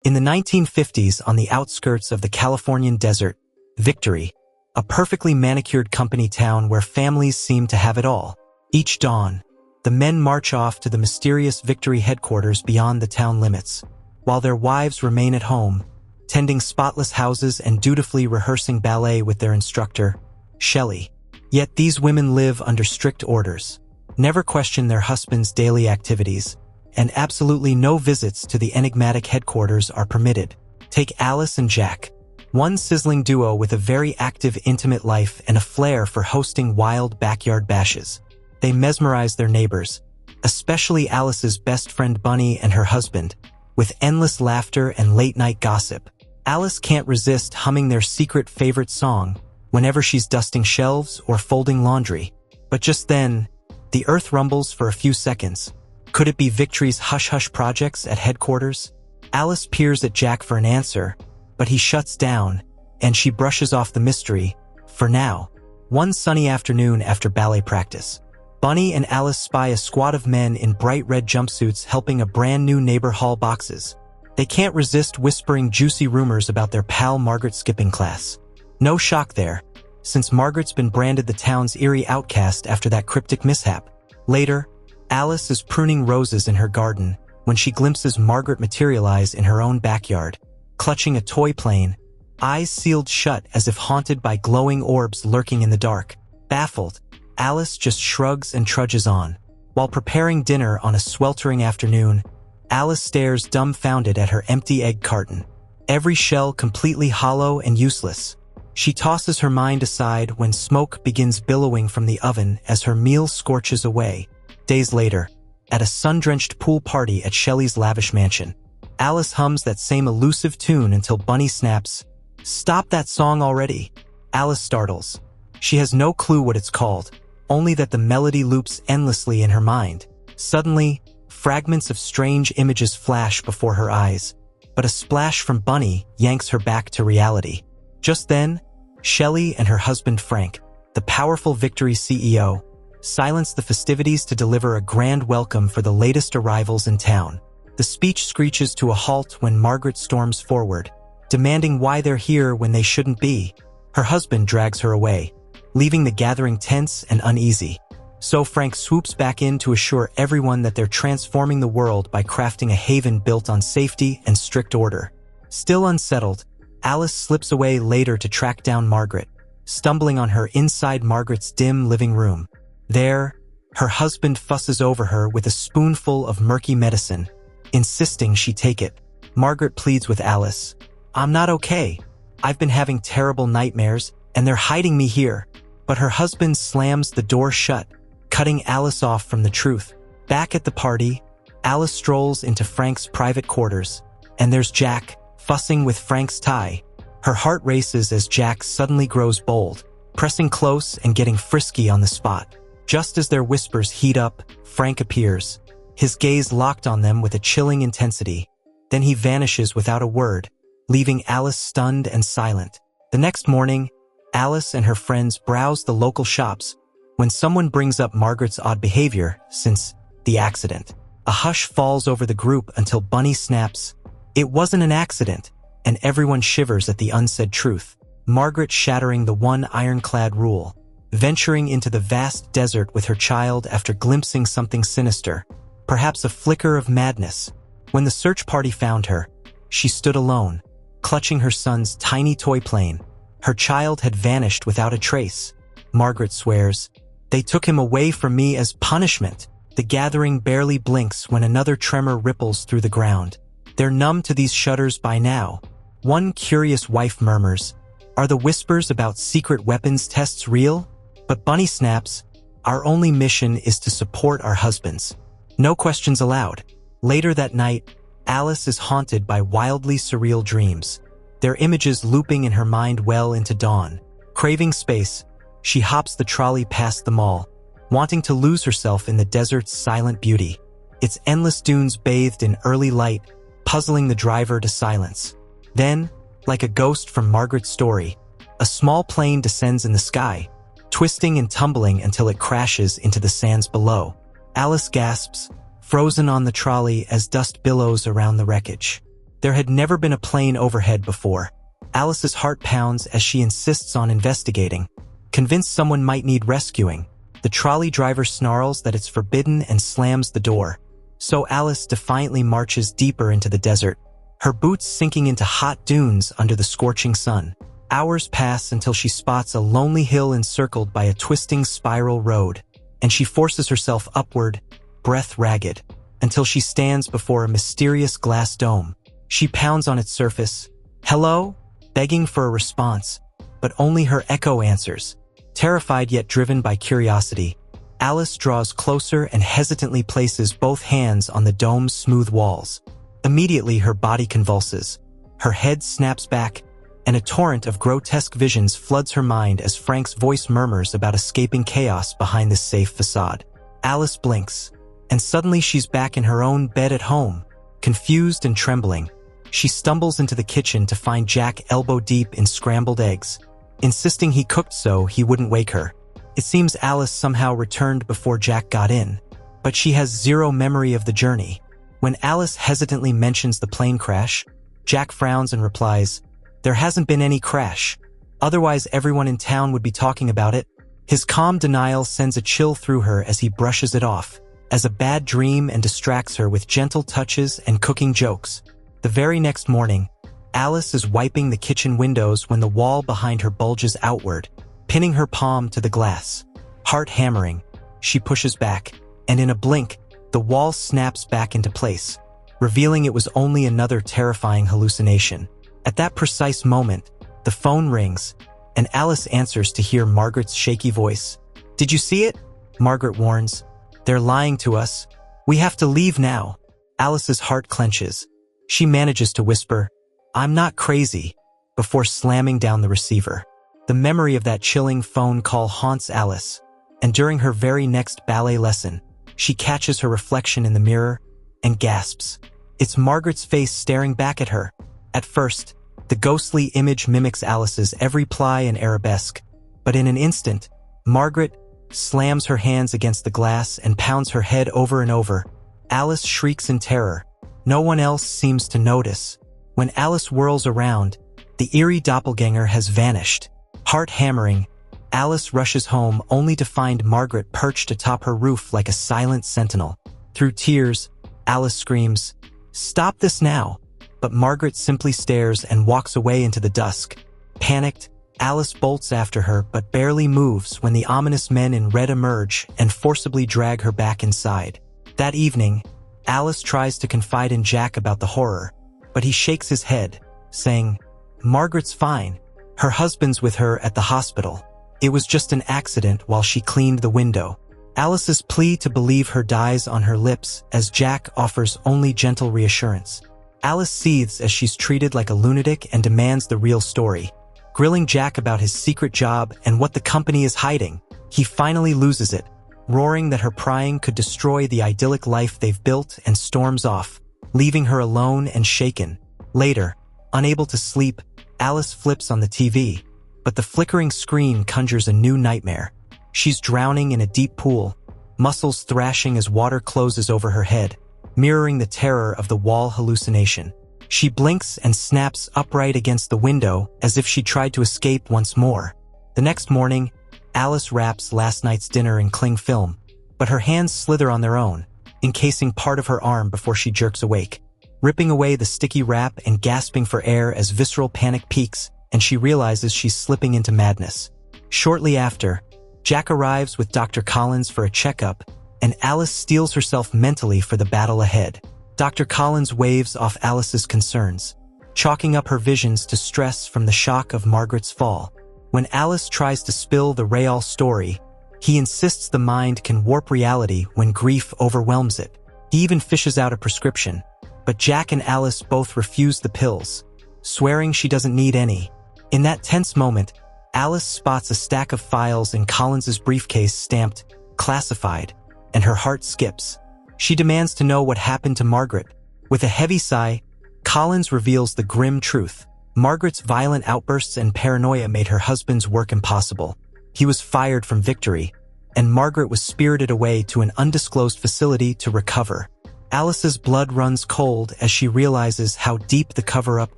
In the 1950s, on the outskirts of the Californian desert, Victory, a perfectly manicured company town where families seem to have it all. Each dawn, the men march off to the mysterious Victory headquarters beyond the town limits, while their wives remain at home, tending spotless houses and dutifully rehearsing ballet with their instructor, Shelley. Yet these women live under strict orders, never question their husbands' daily activities, and absolutely no visits to the enigmatic headquarters are permitted. Take Alice and Jack, one sizzling duo with a very active, intimate life and a flair for hosting wild backyard bashes. They mesmerize their neighbors, especially Alice's best friend Bunny and her husband, with endless laughter and late-night gossip. Alice can't resist humming their secret favorite song whenever she's dusting shelves or folding laundry. But just then, the earth rumbles for a few seconds. Could it be Victory's hush-hush projects at headquarters? Alice peers at Jack for an answer, but he shuts down, and she brushes off the mystery, for now. One sunny afternoon after ballet practice, Bunny and Alice spy a squad of men in bright red jumpsuits helping a brand new neighbor haul boxes. They can't resist whispering juicy rumors about their pal Margaret skipping class. No shock there, since Margaret's been branded the town's eerie outcast after that cryptic mishap. Later, Alice is pruning roses in her garden when she glimpses Margaret materialize in her own backyard, clutching a toy plane, eyes sealed shut as if haunted by glowing orbs lurking in the dark. Baffled, Alice just shrugs and trudges on. While preparing dinner on a sweltering afternoon, Alice stares dumbfounded at her empty egg carton, every shell completely hollow and useless. She tosses her mind aside when smoke begins billowing from the oven as her meal scorches away. Days later, at a sun-drenched pool party at Shelley's lavish mansion, Alice hums that same elusive tune until Bunny snaps, "Stop that song already." Alice startles. She has no clue what it's called, only that the melody loops endlessly in her mind. Suddenly, fragments of strange images flash before her eyes, but a splash from Bunny yanks her back to reality. Just then, Shelley and her husband Frank, the powerful Victory CEO, silence the festivities to deliver a grand welcome for the latest arrivals in town. The speech screeches to a halt when Margaret storms forward, demanding why they're here when they shouldn't be. Her husband drags her away, leaving the gathering tense and uneasy. So Frank swoops back in to assure everyone that they're transforming the world by crafting a haven built on safety and strict order. Still unsettled, Alice slips away later to track down Margaret, stumbling on her inside Margaret's dim living room. There, her husband fusses over her with a spoonful of murky medicine, insisting she take it. Margaret pleads with Alice, "I'm not okay. I've been having terrible nightmares, and they're hiding me here." But her husband slams the door shut, cutting Alice off from the truth. Back at the party, Alice strolls into Frank's private quarters, and there's Jack, fussing with Frank's tie. Her heart races as Jack suddenly grows bold, pressing close and getting frisky on the spot. Just as their whispers heat up, Frank appears, his gaze locked on them with a chilling intensity. Then he vanishes without a word, leaving Alice stunned and silent. The next morning, Alice and her friends browse the local shops when someone brings up Margaret's odd behavior since the accident. A hush falls over the group until Bunny snaps, "It wasn't an accident," and everyone shivers at the unsaid truth. Margaret shattering the one ironclad rule, venturing into the vast desert with her child after glimpsing something sinister, perhaps a flicker of madness. When the search party found her, she stood alone, clutching her son's tiny toy plane. Her child had vanished without a trace. Margaret swears, "They took him away from me as punishment." The gathering barely blinks when another tremor ripples through the ground. They're numb to these shudders by now. One curious wife murmurs, "Are the whispers about secret weapons tests real?" But Bunny snaps, "Our only mission is to support our husbands. No questions allowed." Later that night, Alice is haunted by wildly surreal dreams, their images looping in her mind well into dawn. Craving space, she hops the trolley past the mall, wanting to lose herself in the desert's silent beauty. Its endless dunes bathed in early light, puzzling the driver to silence. Then, like a ghost from Margaret's story, a small plane descends in the sky, twisting and tumbling until it crashes into the sands below. Alice gasps, frozen on the trolley as dust billows around the wreckage. There had never been a plane overhead before. Alice's heart pounds as she insists on investigating. Convinced someone might need rescuing, the trolley driver snarls that it's forbidden and slams the door. So Alice defiantly marches deeper into the desert, her boots sinking into hot dunes under the scorching sun. Hours pass until she spots a lonely hill encircled by a twisting spiral road, and she forces herself upward, breath ragged, until she stands before a mysterious glass dome. She pounds on its surface, "Hello?" begging for a response, but only her echo answers. Terrified yet driven by curiosity, Alice draws closer and hesitantly places both hands on the dome's smooth walls. Immediately her body convulses, her head snaps back, and a torrent of grotesque visions floods her mind as Frank's voice murmurs about escaping chaos behind this safe facade. Alice blinks, and suddenly she's back in her own bed at home, confused and trembling. She stumbles into the kitchen to find Jack elbow-deep in scrambled eggs, insisting he cooked so he wouldn't wake her. It seems Alice somehow returned before Jack got in, but she has zero memory of the journey. When Alice hesitantly mentions the plane crash, Jack frowns and replies, "There hasn't been any crash. Otherwise everyone in town would be talking about it." His calm denial sends a chill through her as he brushes it off as a bad dream and distracts her with gentle touches and cooking jokes. The very next morning, Alice is wiping the kitchen windows when the wall behind her bulges outward, pinning her palm to the glass. Heart hammering, she pushes back, and in a blink, the wall snaps back into place, revealing it was only another terrifying hallucination. At that precise moment, the phone rings, and Alice answers to hear Margaret's shaky voice. "Did you see it?" Margaret warns. "They're lying to us. We have to leave now." Alice's heart clenches. She manages to whisper, "I'm not crazy," before slamming down the receiver. The memory of that chilling phone call haunts Alice, and during her very next ballet lesson, she catches her reflection in the mirror and gasps. It's Margaret's face staring back at her. At first, the ghostly image mimics Alice's every ply and arabesque, but in an instant, Margaret slams her hands against the glass and pounds her head over and over. Alice shrieks in terror. No one else seems to notice. When Alice whirls around, the eerie doppelganger has vanished. Heart hammering, Alice rushes home only to find Margaret perched atop her roof like a silent sentinel. Through tears, Alice screams, "Stop this now!" But Margaret simply stares and walks away into the dusk. Panicked, Alice bolts after her but barely moves when the ominous men in red emerge and forcibly drag her back inside. That evening, Alice tries to confide in Jack about the horror, but he shakes his head, saying, "Margaret's fine. Her husband's with her at the hospital. It was just an accident while she cleaned the window." Alice's plea to believe her dies on her lips as Jack offers only gentle reassurance. Alice seethes as she's treated like a lunatic and demands the real story. Grilling Jack about his secret job and what the company is hiding, he finally loses it, roaring that her prying could destroy the idyllic life they've built, and storms off, leaving her alone and shaken. Later, unable to sleep, Alice flips on the TV, but the flickering screen conjures a new nightmare. She's drowning in a deep pool, muscles thrashing as water closes over her head, mirroring the terror of the wall hallucination. She blinks and snaps upright against the window as if she tried to escape once more. The next morning, Alice wraps last night's dinner in cling film, but her hands slither on their own, encasing part of her arm before she jerks awake, ripping away the sticky wrap and gasping for air as visceral panic peaks, and she realizes she's slipping into madness. Shortly after, Jack arrives with Dr. Collins for a checkup, and Alice steels herself mentally for the battle ahead. Dr. Collins waves off Alice's concerns, chalking up her visions to stress from the shock of Margaret's fall. When Alice tries to spill the real story, he insists the mind can warp reality when grief overwhelms it. He even fishes out a prescription, but Jack and Alice both refuse the pills, swearing she doesn't need any. In that tense moment, Alice spots a stack of files in Collins's briefcase stamped "classified," and her heart skips. She demands to know what happened to Margaret. With a heavy sigh, Collins reveals the grim truth. Margaret's violent outbursts and paranoia made her husband's work impossible. He was fired from Victory, and Margaret was spirited away to an undisclosed facility to recover. Alice's blood runs cold as she realizes how deep the cover-up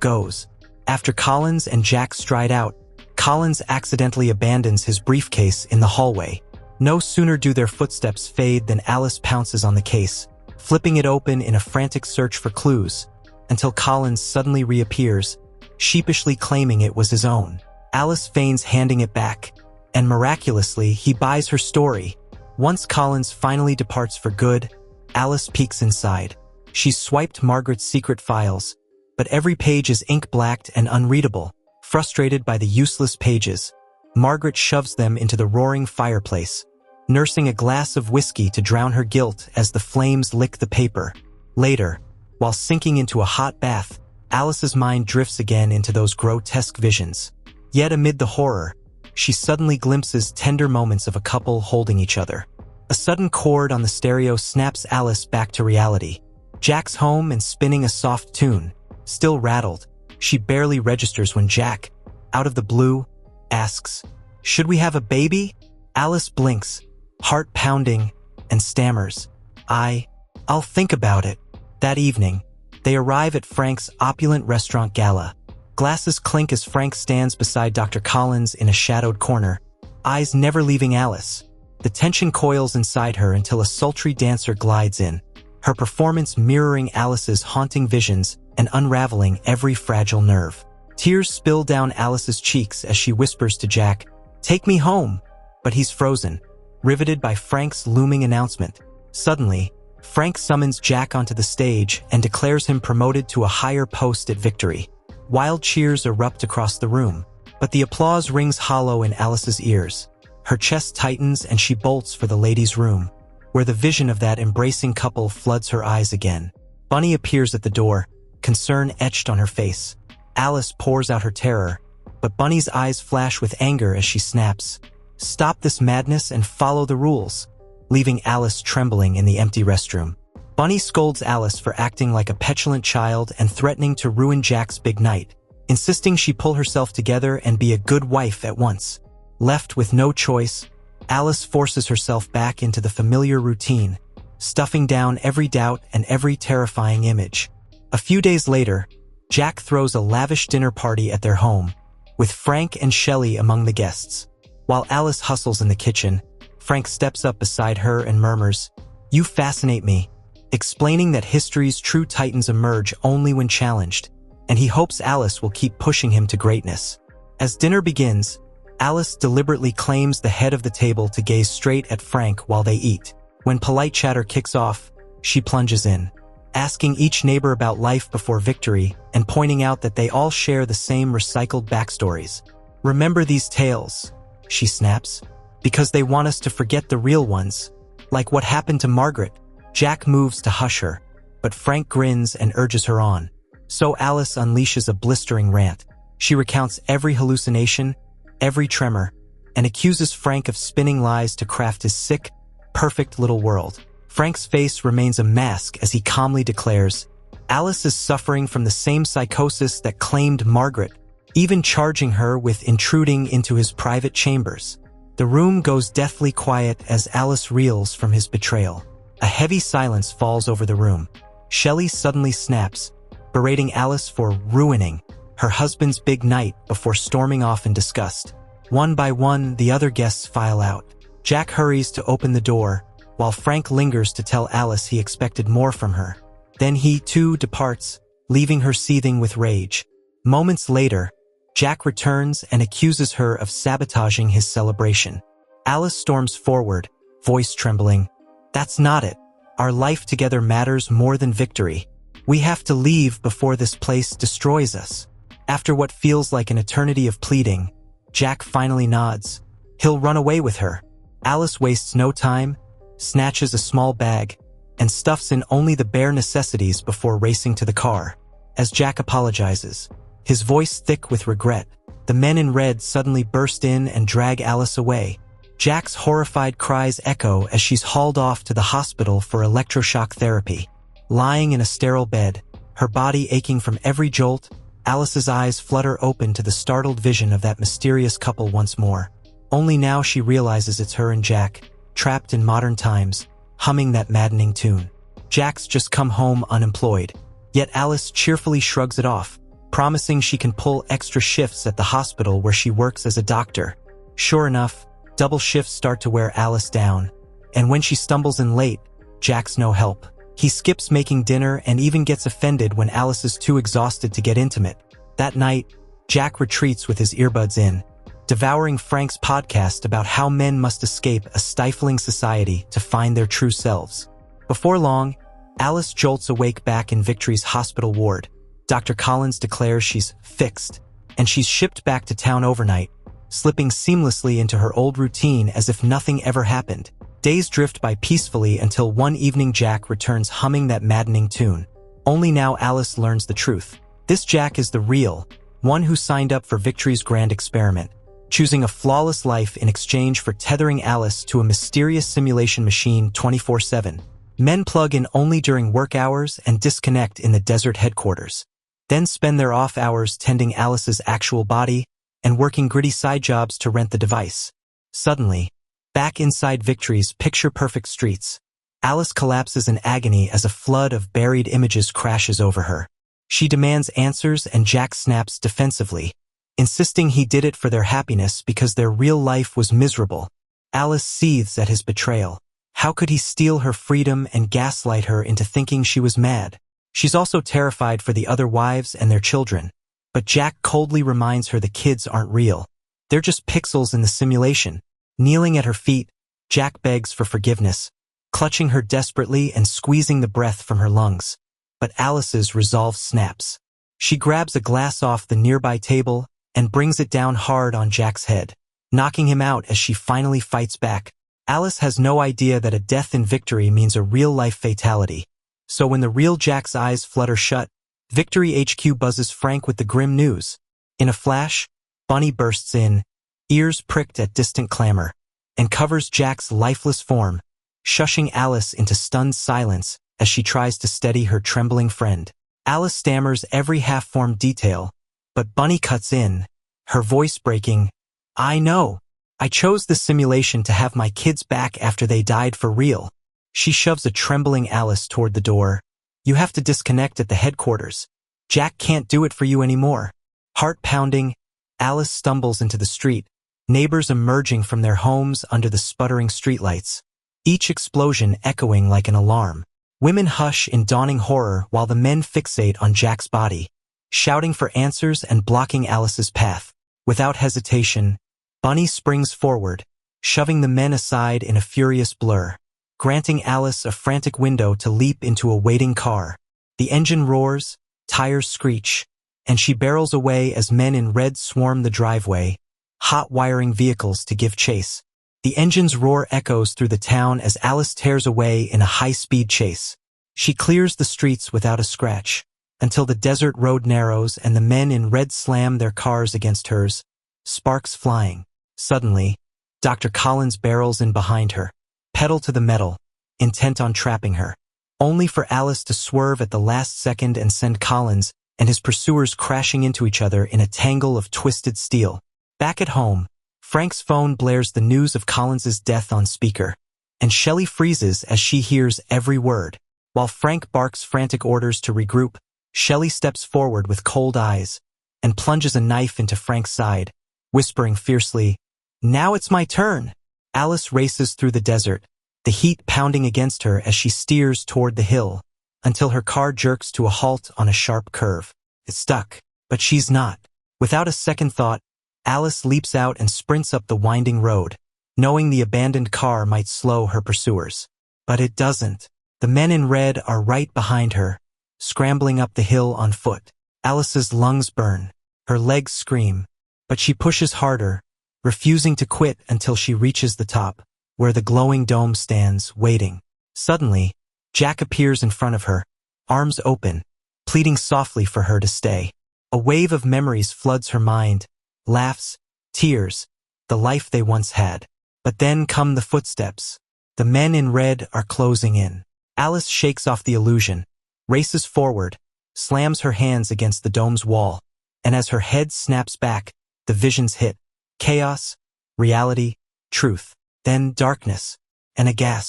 goes. After Collins and Jack stride out, Collins accidentally abandons his briefcase in the hallway. No sooner do their footsteps fade than Alice pounces on the case, flipping it open in a frantic search for clues, until Collins suddenly reappears, sheepishly claiming it was his own. Alice feigns handing it back, and miraculously, he buys her story. Once Collins finally departs for good, Alice peeks inside. She's swiped Margaret's secret files, but every page is ink-blacked and unreadable. Frustrated by the useless pages, Margaret shoves them into the roaring fireplace, nursing a glass of whiskey to drown her guilt as the flames lick the paper. Later, while sinking into a hot bath, Alice's mind drifts again into those grotesque visions. Yet amid the horror, she suddenly glimpses tender moments of a couple holding each other. A sudden chord on the stereo snaps Alice back to reality. Jack's home and spinning a soft tune. Still rattled, she barely registers when Jack, out of the blue, asks, "Should we have a baby?" Alice blinks, heart pounding, and stammers, I'll think about it." That evening, they arrive at Frank's opulent restaurant gala. Glasses clink as Frank stands beside Dr. Collins in a shadowed corner, eyes never leaving Alice. The tension coils inside her until a sultry dancer glides in, her performance mirroring Alice's haunting visions and unraveling every fragile nerve. Tears spill down Alice's cheeks as she whispers to Jack, "Take me home." But he's frozen, riveted by Frank's looming announcement. Suddenly, Frank summons Jack onto the stage and declares him promoted to a higher post at Victory. Wild cheers erupt across the room, but the applause rings hollow in Alice's ears. Her chest tightens and she bolts for the ladies' room, where the vision of that embracing couple floods her eyes again. Bunny appears at the door, concern etched on her face. Alice pours out her terror, but Bunny's eyes flash with anger as she snaps, "Stop this madness and follow the rules," leaving Alice trembling in the empty restroom. Bunny scolds Alice for acting like a petulant child and threatening to ruin Jack's big night, insisting she pull herself together and be a good wife at once. Left with no choice, Alice forces herself back into the familiar routine, stuffing down every doubt and every terrifying image. A few days later, Jack throws a lavish dinner party at their home, with Frank and Shelley among the guests. While Alice hustles in the kitchen, Frank steps up beside her and murmurs, "You fascinate me," explaining that history's true titans emerge only when challenged, and he hopes Alice will keep pushing him to greatness. As dinner begins, Alice deliberately claims the head of the table to gaze straight at Frank while they eat. When polite chatter kicks off, she plunges in, asking each neighbor about life before Victory and pointing out that they all share the same recycled backstories. "Remember these tales," she snaps, "because they want us to forget the real ones, like what happened to Margaret." Jack moves to hush her, but Frank grins and urges her on. So Alice unleashes a blistering rant. She recounts every hallucination, every tremor, and accuses Frank of spinning lies to craft his sick, perfect little world. Frank's face remains a mask as he calmly declares, "Alice is suffering from the same psychosis that claimed Margaret," even charging her with intruding into his private chambers. The room goes deathly quiet as Alice reels from his betrayal. A heavy silence falls over the room. Shelley suddenly snaps, berating Alice for ruining her husband's big night before storming off in disgust. One by one, the other guests file out. Jack hurries to open the door, while Frank lingers to tell Alice he expected more from her. Then he, too, departs, leaving her seething with rage. Moments later, Jack returns and accuses her of sabotaging his celebration. Alice storms forward, voice trembling, "That's not it. Our life together matters more than Victory. We have to leave before this place destroys us." After what feels like an eternity of pleading, Jack finally nods. He'll run away with her. Alice wastes no time, snatches a small bag, and stuffs in only the bare necessities before racing to the car. As Jack apologizes, his voice thick with regret, the men in red suddenly burst in and drag Alice away. Jack's horrified cries echo as she's hauled off to the hospital for electroshock therapy. Lying in a sterile bed, her body aching from every jolt, Alice's eyes flutter open to the startled vision of that mysterious couple once more. Only now she realizes it's her and Jack, trapped in modern times, humming that maddening tune. Jack's just come home unemployed. Yet Alice cheerfully shrugs it off, promising she can pull extra shifts at the hospital where she works as a doctor. Sure enough, double shifts start to wear Alice down, and when she stumbles in late, Jack's no help. He skips making dinner and even gets offended when Alice is too exhausted to get intimate. That night, Jack retreats with his earbuds in, devouring Frank's podcast about how men must escape a stifling society to find their true selves. Before long, Alice jolts awake back in Victory's hospital ward. Dr. Collins declares she's fixed, and she's shipped back to town overnight, slipping seamlessly into her old routine as if nothing ever happened. Days drift by peacefully until one evening Jack returns humming that maddening tune. Only now Alice learns the truth. This Jack is the real, one who signed up for Victory's grand experiment, choosing a flawless life in exchange for tethering Alice to a mysterious simulation machine 24/7. Men plug in only during work hours and disconnect in the desert headquarters, then spend their off hours tending Alice's actual body and working gritty side jobs to rent the device. Suddenly, back inside Victory's picture-perfect streets, Alice collapses in agony as a flood of buried images crashes over her. She demands answers and Jack snaps defensively, insisting he did it for their happiness because their real life was miserable. Alice seethes at his betrayal. How could he steal her freedom and gaslight her into thinking she was mad? She's also terrified for the other wives and their children, but Jack coldly reminds her the kids aren't real. They're just pixels in the simulation. Kneeling at her feet, Jack begs for forgiveness, clutching her desperately and squeezing the breath from her lungs. But Alice's resolve snaps. She grabs a glass off the nearby table and brings it down hard on Jack's head, knocking him out as she finally fights back. Alice has no idea that a death in Victory means a real-life fatality. So when the real Jack's eyes flutter shut, Victory HQ buzzes Frank with the grim news. In a flash, Bunny bursts in, ears pricked at distant clamor, and covers Jack's lifeless form, shushing Alice into stunned silence as she tries to steady her trembling friend. Alice stammers every half-formed detail, but Bunny cuts in, her voice breaking, "I know. I chose this simulation to have my kids back after they died for real." She shoves a trembling Alice toward the door. "You have to disconnect at the headquarters. Jack can't do it for you anymore." Heart pounding, Alice stumbles into the street, neighbors emerging from their homes under the sputtering streetlights, each explosion echoing like an alarm. Women hush in dawning horror while the men fixate on Jack's body, shouting for answers and blocking Alice's path. Without hesitation, Bunny springs forward, shoving the men aside in a furious blur, granting Alice a frantic window to leap into a waiting car. The engine roars, tires screech, and she barrels away as men in red swarm the driveway, hot-wiring vehicles to give chase. The engine's roar echoes through the town as Alice tears away in a high-speed chase. She clears the streets without a scratch, until the desert road narrows and the men in red slam their cars against hers, sparks flying. Suddenly, Dr. Collins barrels in behind her, pedal to the metal, intent on trapping her, only for Alice to swerve at the last second and send Collins and his pursuers crashing into each other in a tangle of twisted steel. Back at home, Frank's phone blares the news of Collins's death on speaker, and Shelley freezes as she hears every word. While Frank barks frantic orders to regroup, Shelley steps forward with cold eyes and plunges a knife into Frank's side, whispering fiercely, "Now it's my turn." Alice races through the desert, the heat pounding against her as she steers toward the hill, until her car jerks to a halt on a sharp curve. It's stuck, but she's not. Without a second thought, Alice leaps out and sprints up the winding road, knowing the abandoned car might slow her pursuers. But it doesn't. The men in red are right behind her, scrambling up the hill on foot. Alice's lungs burn, her legs scream, but she pushes harder, refusing to quit until she reaches the top, where the glowing dome stands, waiting. Suddenly, Jack appears in front of her, arms open, pleading softly for her to stay. A wave of memories floods her mind, laughs, tears, the life they once had. But then come the footsteps. The men in red are closing in. Alice shakes off the illusion, races forward, slams her hands against the dome's wall, and as her head snaps back, the visions hit. Chaos, reality, truth, then darkness, and a gasp.